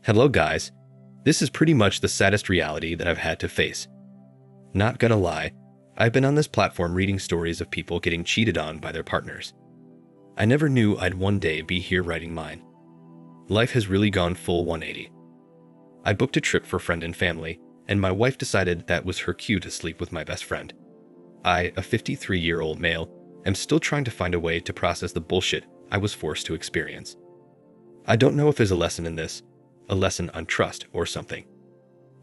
Hello guys, this is pretty much the saddest reality that I've had to face. Not gonna lie, I've been on this platform reading stories of people getting cheated on by their partners. I never knew I'd one day be here writing mine. Life has really gone full 180. I booked a trip for friend and family, and my wife decided that was her cue to sleep with my best friend. I, a 53-year-old male, am still trying to find a way to process the bullshit I was forced to experience. I don't know if there's a lesson in this, a lesson on trust or something.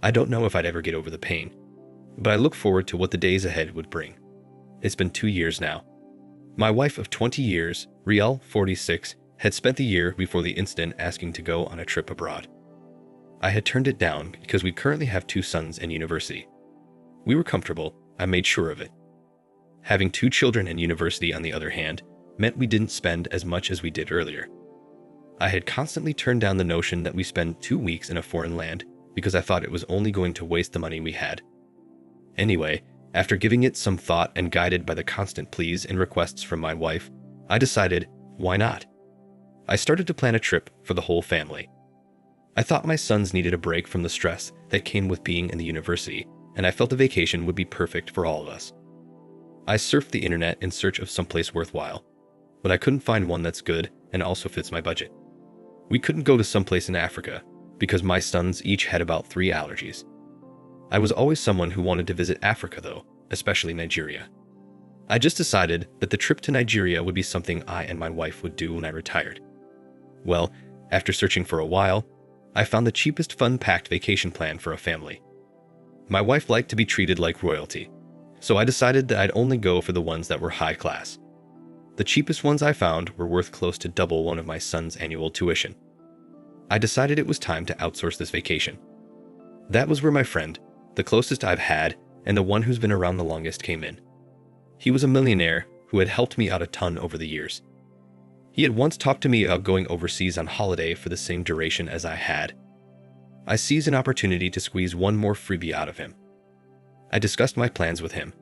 I don't know if I'd ever get over the pain, but I look forward to what the days ahead would bring. It's been 2 years now. My wife of 20 years, Riel, 46, had spent the year before the incident asking to go on a trip abroad. I had turned it down because we currently have 2 sons in university. We were comfortable, I made sure of it. Having 2 children in university, on the other hand, meant we didn't spend as much as we did earlier. I had constantly turned down the notion that we spend 2 weeks in a foreign land because I thought it was only going to waste the money we had. Anyway, after giving it some thought and guided by the constant pleas and requests from my wife, I decided, why not? I started to plan a trip for the whole family. I thought my sons needed a break from the stress that came with being in the university, and I felt a vacation would be perfect for all of us. I surfed the internet in search of someplace worthwhile, but I couldn't find one that's good and also fits my budget. We couldn't go to someplace in Africa because my sons each had about 3 allergies. I was always someone who wanted to visit Africa though, especially Nigeria. I just decided that the trip to Nigeria would be something I and my wife would do when I retired. Well, after searching for a while, I found the cheapest fun-packed vacation plan for a family. My wife liked to be treated like royalty, so I decided that I'd only go for the ones that were high class. The cheapest ones I found were worth close to double one of my son's annual tuition. I decided it was time to outsource this vacation. That was where my friend, the closest I've had and the one who's been around the longest, came in. He was a millionaire who had helped me out a ton over the years. He had once talked to me about going overseas on holiday for the same duration as I had. I seized an opportunity to squeeze one more freebie out of him. I discussed my plans with him,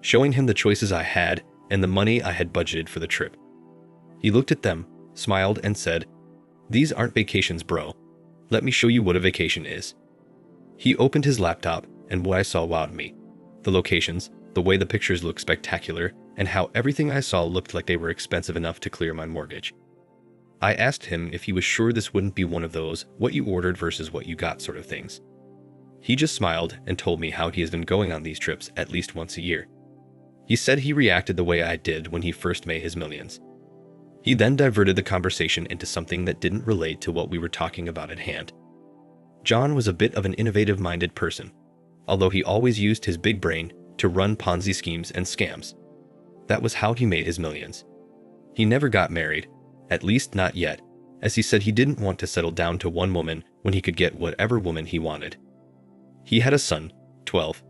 showing him the choices I had and the money I had budgeted for the trip. He looked at them, smiled, and said, "These aren't vacations, bro. Let me show you what a vacation is." He opened his laptop, and what I saw wowed me. The locations, the way the pictures looked spectacular, and how everything I saw looked like they were expensive enough to clear my mortgage. I asked him if he was sure this wouldn't be one of those what you ordered versus what you got sort of things. He just smiled and told me how he has been going on these trips at least once a year. He said he reacted the way I did when he first made his millions. He then diverted the conversation into something that didn't relate to what we were talking about at hand. John was a bit of an innovative-minded person, although he always used his big brain to run Ponzi schemes and scams. That was how he made his millions. He never got married, at least not yet, as he said he didn't want to settle down to one woman when he could get whatever woman he wanted. He had a son, 12,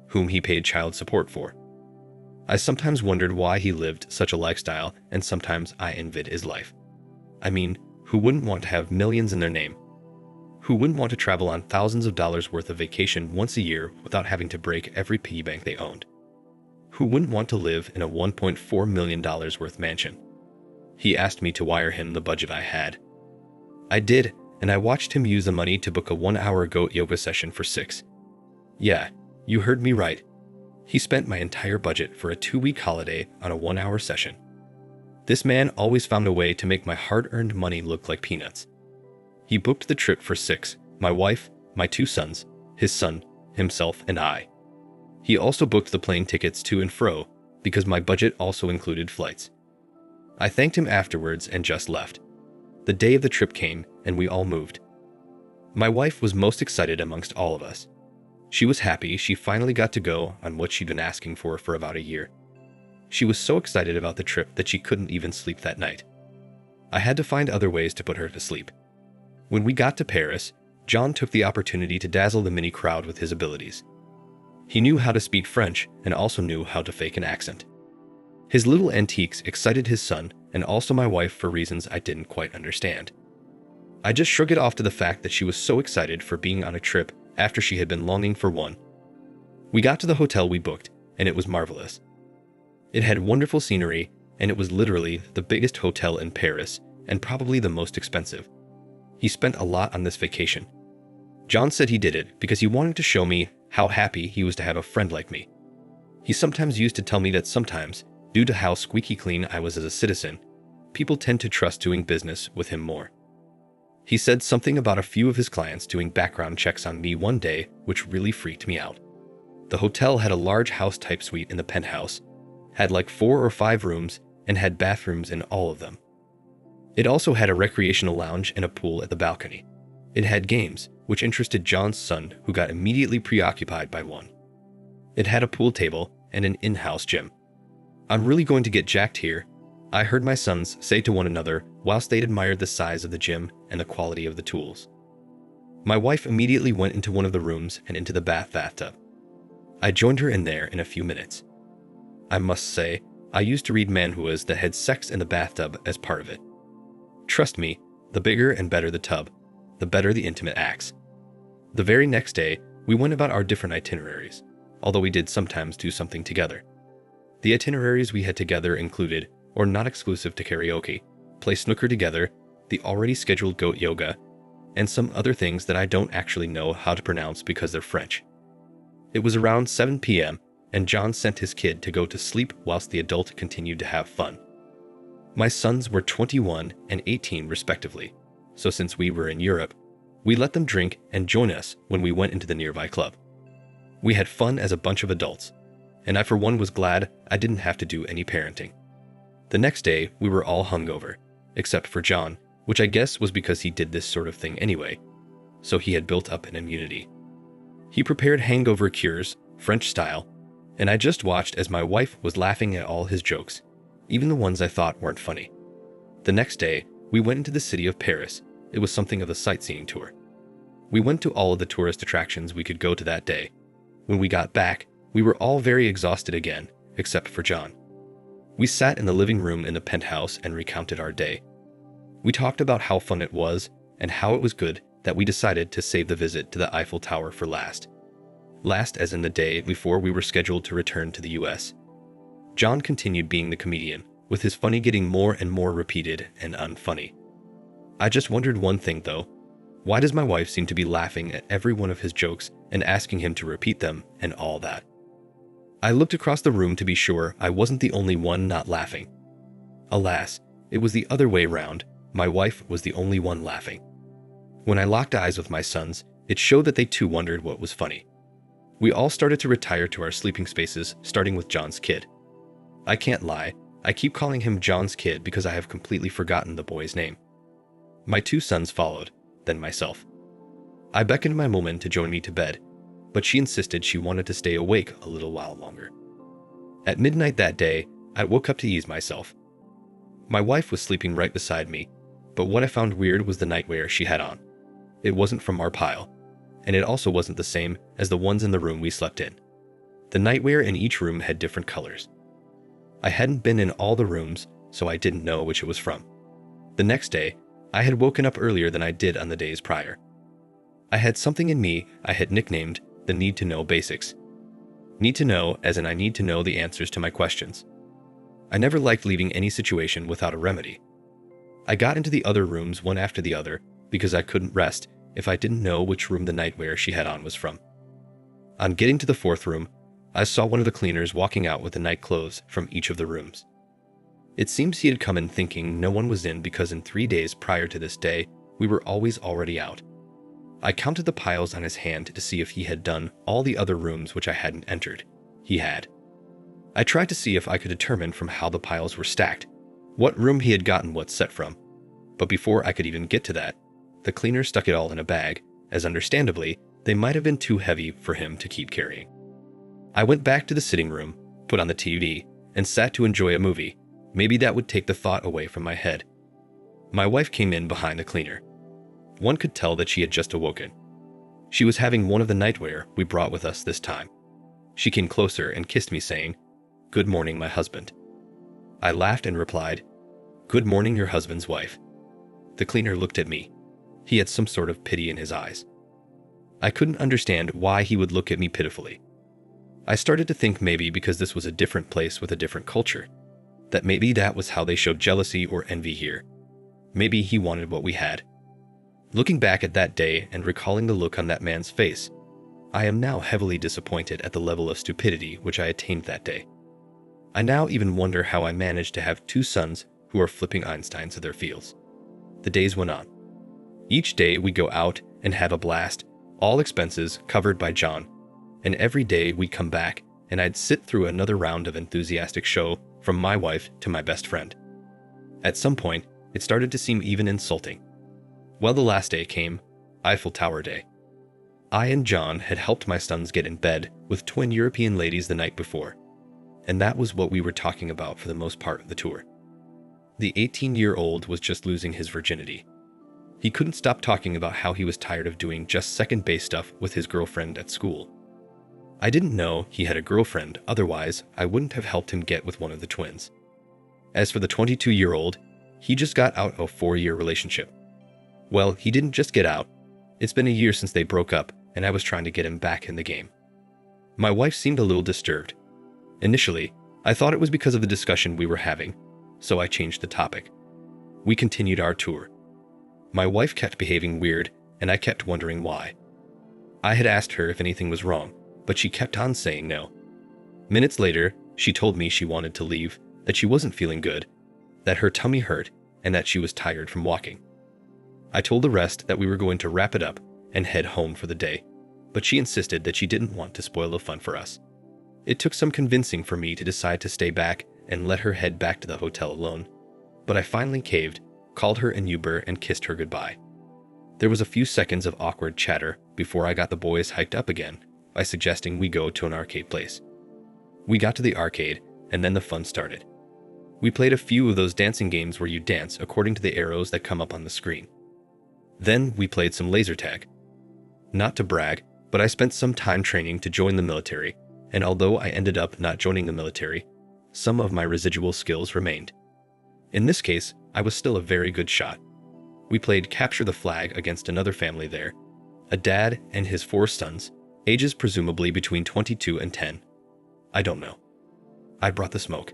whom he paid child support for. I sometimes wondered why he lived such a lifestyle, and sometimes I envied his life. I mean, who wouldn't want to have millions in their name? Who wouldn't want to travel on thousands of dollars worth of vacation once a year without having to break every piggy bank they owned? Who wouldn't want to live in a $1.4 million worth mansion? He asked me to wire him the budget I had. I did, and I watched him use the money to book a 1-hour goat yoga session for 6. Yeah, you heard me right. He spent my entire budget for a 2-week holiday on a 1-hour session. This man always found a way to make my hard-earned money look like peanuts. He booked the trip for 6, my wife, my 2 sons, his son, himself, and I. He also booked the plane tickets to and fro, because my budget also included flights. I thanked him afterwards and just left. The day of the trip came, and we all moved. My wife was most excited amongst all of us. She was happy she finally got to go on what she'd been asking for about a year. She was so excited about the trip that she couldn't even sleep that night. I had to find other ways to put her to sleep. When we got to Paris, John took the opportunity to dazzle the mini crowd with his abilities. He knew how to speak French and also knew how to fake an accent. His little antiques excited his son and also my wife for reasons I didn't quite understand. I just shrugged it off to the fact that she was so excited for being on a trip after she had been longing for one. We got to the hotel we booked, and it was marvelous. It had wonderful scenery, and it was literally the biggest hotel in Paris and probably the most expensive. He spent a lot on this vacation. John said he did it because he wanted to show me how happy he was to have a friend like me. He sometimes used to tell me that sometimes, due to how squeaky clean I was as a citizen, people tend to trust doing business with him more. He said something about a few of his clients doing background checks on me one day, which really freaked me out. The hotel had a large house-type suite in the penthouse, had like 4 or 5 rooms, and had bathrooms in all of them. It also had a recreational lounge and a pool at the balcony. It had games, which interested John's son, who got immediately preoccupied by one. It had a pool table and an in-house gym. "I'm really going to get jacked here," I heard my sons say to one another whilst they admired the size of the gym and the quality of the tools. My wife immediately went into one of the rooms and into the bathtub. I joined her in there in a few minutes. I must say, I used to read manhwas that had sex in the bathtub as part of it. Trust me, the bigger and better the tub, the better the intimate acts. The very next day, we went about our different itineraries, although we did sometimes do something together. The itineraries we had together included, or not exclusive to karaoke, play snooker together, the already scheduled goat yoga, and some other things that I don't actually know how to pronounce because they're French. It was around 7 p.m., and John sent his kid to go to sleep whilst the adult continued to have fun. My sons were 21 and 18 respectively, so since we were in Europe, we let them drink and join us when we went into the nearby club. We had fun as a bunch of adults, and I for one was glad I didn't have to do any parenting. The next day, we were all hungover, except for John, which I guess was because he did this sort of thing anyway, so he had built up an immunity. He prepared hangover cures, French style, and I just watched as my wife was laughing at all his jokes, even the ones I thought weren't funny. The next day, we went into the city of Paris. It was something of a sightseeing tour. We went to all of the tourist attractions we could go to that day. When we got back, we were all very exhausted again, except for John. We sat in the living room in the penthouse and recounted our day. We talked about how fun it was and how it was good that we decided to save the visit to the Eiffel Tower for last. Last as in the day before we were scheduled to return to the US. John continued being the comedian, with his funny getting more and more repeated and unfunny. I just wondered one thing though. Why does my wife seem to be laughing at every one of his jokes and asking him to repeat them and all that? I looked across the room to be sure I wasn't the only one not laughing. Alas, it was the other way round. My wife was the only one laughing. When I locked eyes with my sons, it showed that they too wondered what was funny. We all started to retire to our sleeping spaces, starting with John's kid. I can't lie, I keep calling him John's kid because I have completely forgotten the boy's name. My 2 sons followed, then myself. I beckoned my woman to join me to bed, but she insisted she wanted to stay awake a little while longer. At midnight that day, I woke up to ease myself. My wife was sleeping right beside me, but what I found weird was the nightwear she had on. It wasn't from our pile, and it also wasn't the same as the ones in the room we slept in. The nightwear in each room had different colors. I hadn't been in all the rooms, so I didn't know which it was from. The next day, I had woken up earlier than I did on the days prior. I had something in me I had nicknamed the need to know basics. Need to know as in I need to know the answers to my questions. I never liked leaving any situation without a remedy. I got into the other rooms one after the other because I couldn't rest if I didn't know which room the nightwear she had on was from. On getting to the 4th room, I saw one of the cleaners walking out with the night clothes from each of the rooms. It seems he had come in thinking no one was in because in 3 days prior to this day, we were always already out. I counted the piles on his hand to see if he had done all the other rooms which I hadn't entered. He had. I tried to see if I could determine from how the piles were stacked, what room he had gotten what set from, but before I could even get to that, the cleaner stuck it all in a bag, as understandably, they might have been too heavy for him to keep carrying. I went back to the sitting room, put on the TV, and sat to enjoy a movie. Maybe that would take the thought away from my head. My wife came in behind the cleaner. One could tell that she had just awoken. She was having one of the nightwear we brought with us this time. She came closer and kissed me, saying, "Good morning, my husband." I laughed and replied, "Good morning, your husband's wife." The cleaner looked at me. He had some sort of pity in his eyes. I couldn't understand why he would look at me pitifully. I started to think maybe because this was a different place with a different culture, that maybe that was how they showed jealousy or envy here. Maybe he wanted what we had. Looking back at that day and recalling the look on that man's face, I am now heavily disappointed at the level of stupidity which I attained that day. I now even wonder how I managed to have two sons who are flipping Einsteins of their fields. The days went on. Each day we go out and have a blast, all expenses covered by John, and every day we come back and I'd sit through another round of enthusiastic show from my wife to my best friend. At some point, it started to seem even insulting. Well, the last day came, Eiffel Tower Day. I and John had helped my sons get in bed with twin European ladies the night before, and that was what we were talking about for the most part of the tour. The 18-year-old was just losing his virginity. He couldn't stop talking about how he was tired of doing just second base stuff with his girlfriend at school. I didn't know he had a girlfriend, otherwise I wouldn't have helped him get with one of the twins. As for the 22-year-old, he just got out of a 4-year relationship. Well, he didn't just get out. It's been a year since they broke up, and I was trying to get him back in the game. My wife seemed a little disturbed. Initially, I thought it was because of the discussion we were having, so I changed the topic. We continued our tour. My wife kept behaving weird, and I kept wondering why. I had asked her if anything was wrong, but she kept on saying no. Minutes later, she told me she wanted to leave, that she wasn't feeling good, that her tummy hurt, and that she was tired from walking. I told the rest that we were going to wrap it up and head home for the day, but she insisted that she didn't want to spoil the fun for us. It took some convincing for me to decide to stay back and let her head back to the hotel alone, but I finally caved, called her an Uber, and kissed her goodbye. There was a few seconds of awkward chatter before I got the boys hyped up again by suggesting we go to an arcade place. We got to the arcade, and then the fun started. We played a few of those dancing games where you dance according to the arrows that come up on the screen. Then we played some laser tag. Not to brag, but I spent some time training to join the military, and although I ended up not joining the military, some of my residual skills remained. In this case, I was still a very good shot. We played capture the flag against another family there, a dad and his 4 sons, ages presumably between 22 and 10. I don't know. I brought the smoke.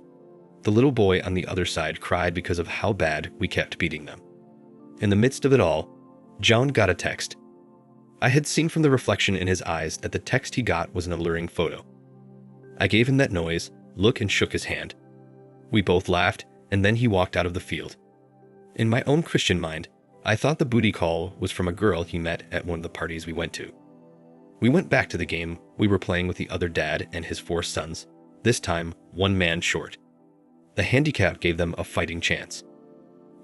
The little boy on the other side cried because of how bad we kept beating them. In the midst of it all, John got a text. I had seen from the reflection in his eyes that the text he got was an alluring photo. I gave him that noise, look, and shook his hand. We both laughed, and then he walked out of the field. In my own Christian mind, I thought the booty call was from a girl he met at one of the parties we went to. We went back to the game we were playing with the other dad and his 4 sons, this time 1 man short. The handicap gave them a fighting chance.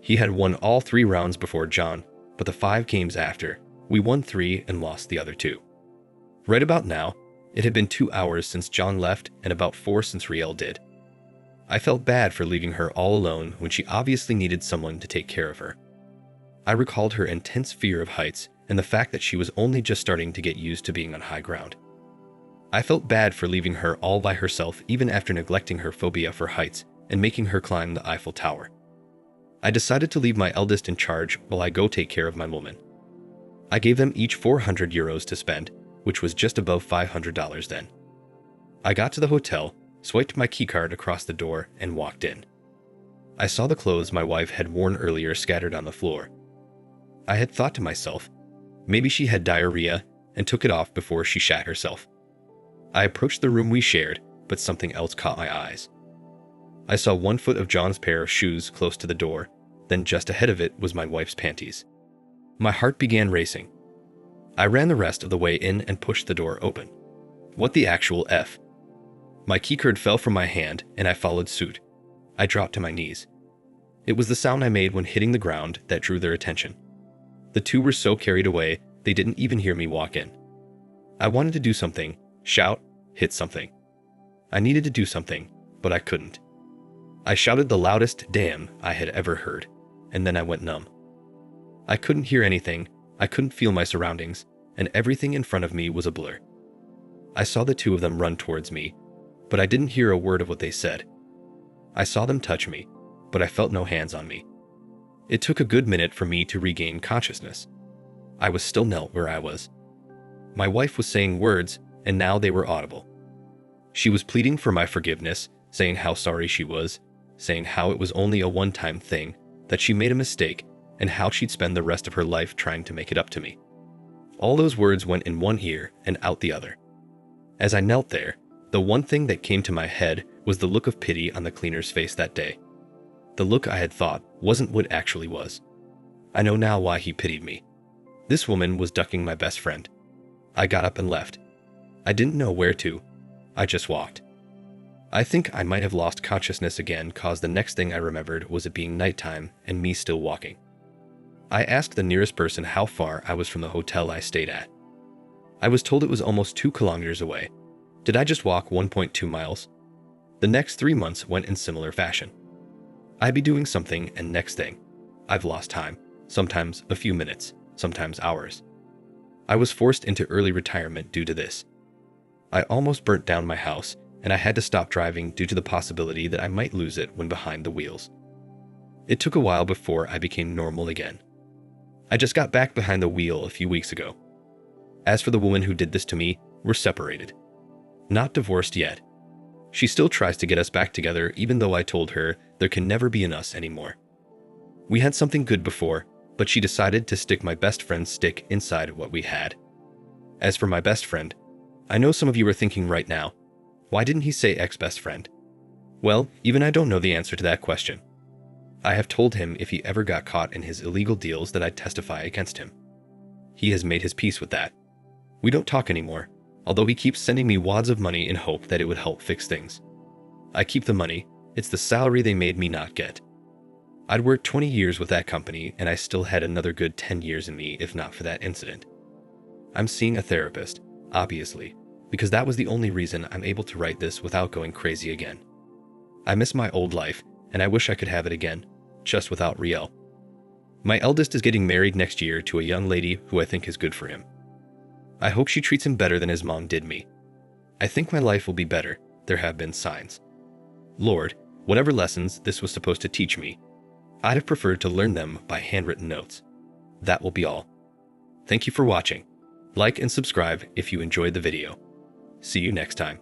He had won all 3 rounds before John, but the 5 games after, we won 3 and lost the other 2. Right about now, it had been 2 hours since John left and about 4 since Riel did. I felt bad for leaving her all alone when she obviously needed someone to take care of her. I recalled her intense fear of heights and the fact that she was only just starting to get used to being on high ground. I felt bad for leaving her all by herself even after neglecting her phobia for heights and making her climb the Eiffel Tower. I decided to leave my eldest in charge while I go take care of my woman. I gave them each 400 euros to spend, which was just above $500 then. I got to the hotel, swiped my keycard across the door, and walked in. I saw the clothes my wife had worn earlier scattered on the floor. I had thought to myself, maybe she had diarrhea and took it off before she shat herself. I approached the room we shared, but something else caught my eyes. I saw 1 foot of John's pair of shoes close to the door, then just ahead of it was my wife's panties. My heart began racing. I ran the rest of the way in and pushed the door open. What the actual F? My keycard fell from my hand and I followed suit. I dropped to my knees. It was the sound I made when hitting the ground that drew their attention. The 2 were so carried away, they didn't even hear me walk in. I wanted to do something, shout, hit something. I needed to do something, but I couldn't. I shouted the loudest damn I had ever heard, and then I went numb. I couldn't hear anything, I couldn't feel my surroundings, and everything in front of me was a blur. I saw the 2 of them run towards me, but I didn't hear a word of what they said. I saw them touch me, but I felt no hands on me. It took a good minute for me to regain consciousness. I was still knelt where I was. My wife was saying words, and now they were audible. She was pleading for my forgiveness, saying how sorry she was, saying how it was only a one-time thing, that she made a mistake, and how she'd spend the rest of her life trying to make it up to me. All those words went in one ear and out the other. As I knelt there, the one thing that came to my head was the look of pity on the cleaner's face that day. The look I had thought wasn't what actually was. I know now why he pitied me. This woman was ducking my best friend. I got up and left. I didn't know where to. I just walked. I think I might have lost consciousness again, cause the next thing I remembered was it being nighttime and me still walking. I asked the nearest person how far I was from the hotel I stayed at. I was told it was almost 2 kilometers away. Did I just walk 1.2 miles? The next 3 months went in similar fashion. I'd be doing something and next thing, I've lost time, sometimes a few minutes, sometimes hours. I was forced into early retirement due to this. I almost burnt down my house, and I had to stop driving due to the possibility that I might lose it when behind the wheels. It took a while before I became normal again. I just got back behind the wheel a few weeks ago. As for the woman who did this to me, we're separated. Not divorced yet. She still tries to get us back together even though I told her there can never be an us anymore. We had something good before, but she decided to stick my best friend's stick inside what we had. As for my best friend, I know some of you are thinking right now, why didn't he say ex-best friend? Well, even I don't know the answer to that question. I have told him if he ever got caught in his illegal deals that I'd testify against him. He has made his peace with that. We don't talk anymore, although he keeps sending me wads of money in hope that it would help fix things. I keep the money, it's the salary they made me not get. I'd worked 20 years with that company and I still had another good 10 years in me if not for that incident. I'm seeing a therapist, obviously, because that was the only reason I'm able to write this without going crazy again. I miss my old life, and I wish I could have it again, just without Riel. My eldest is getting married next year to a young lady who I think is good for him. I hope she treats him better than his mom did me. I think my life will be better, there have been signs. Lord, whatever lessons this was supposed to teach me, I'd have preferred to learn them by handwritten notes. That will be all. Thank you for watching. Like and subscribe if you enjoyed the video. See you next time.